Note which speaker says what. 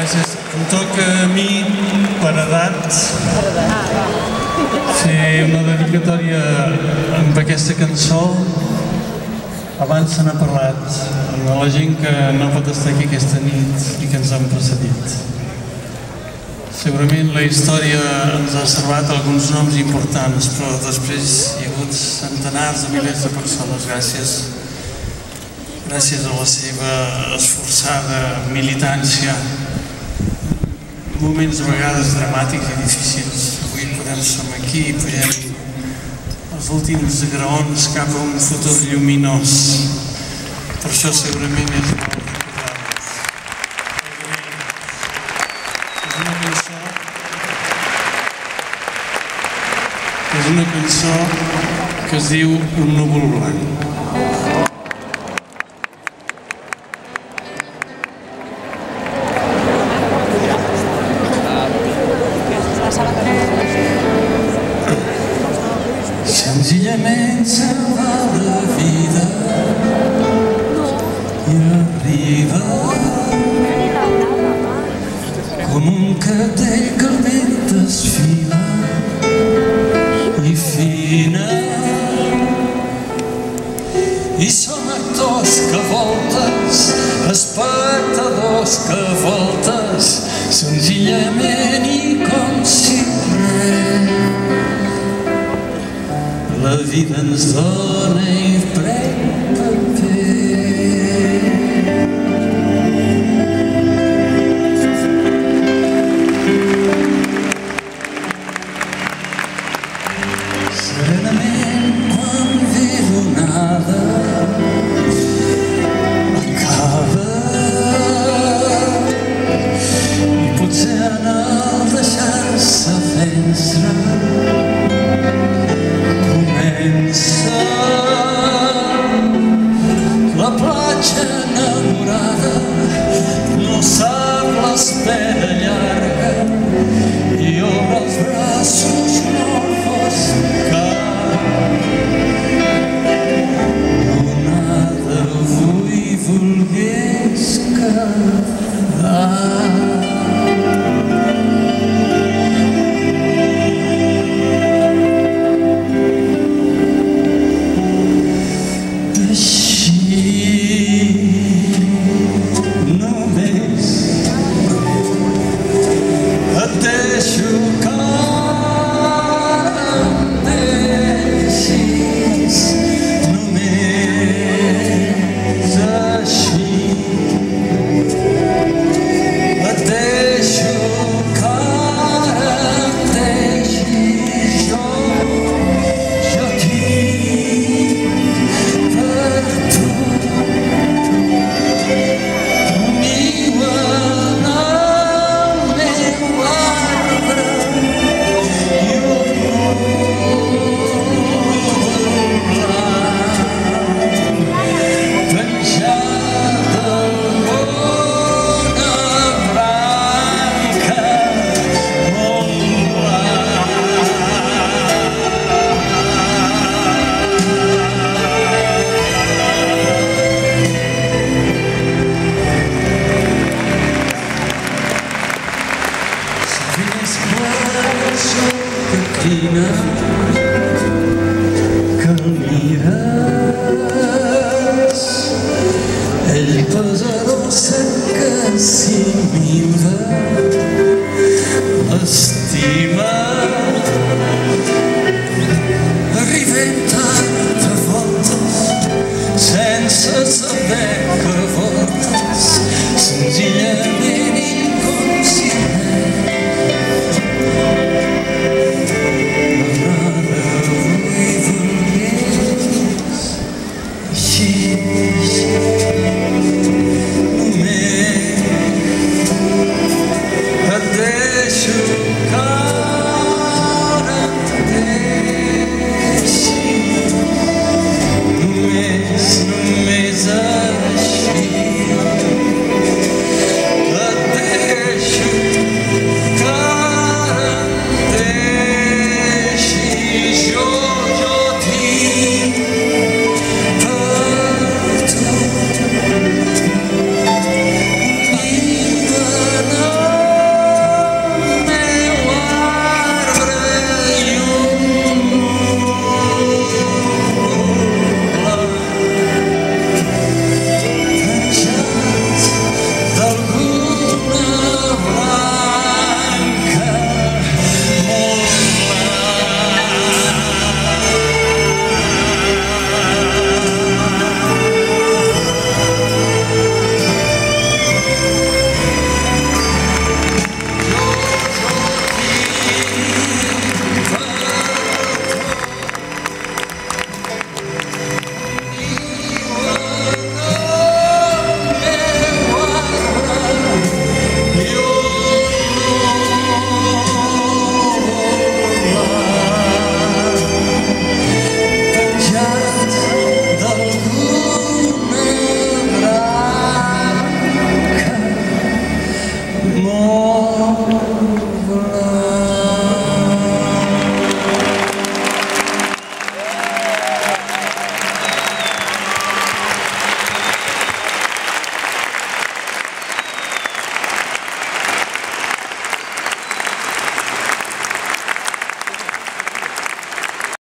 Speaker 1: Gràcies. Em toca a mi, per edat, fer una dedicatòria amb aquesta cançó. Abans se n'ha parlat de la gent que no pot estar aquí aquesta nit i que ens han precedit. Segurament la història ens ha reservat alguns noms importants, però després hi ha hagut centenars de milers de persones gràcies a la seva esforçada militància. Moments a vegades dramàtics i difícils. Avui podem som aquí i pugem els últims graons cap a un futur lluminós. Per això segurament és molt recordat. És una cançó que es diu Un núvol blanc. Senzillament se'n va la vida i arriba com un cartell que el vent desfila i fina, i són actors que voltes, espectadors que voltes, senzillament i com si res. La vida ens dona i pren paper. Serenament quan ve l'onada acaba i potser en el deixar-se vèncer la platja enamorada, no sap l'espera llarga i obre els braços nous cap. L'onada avui volgués quedar. Que el mires, ell pesarosa que s'hi minva, l'estima, arribem tard a voltes, sense saber que voltes, senzillament i com si
Speaker 2: Paulo.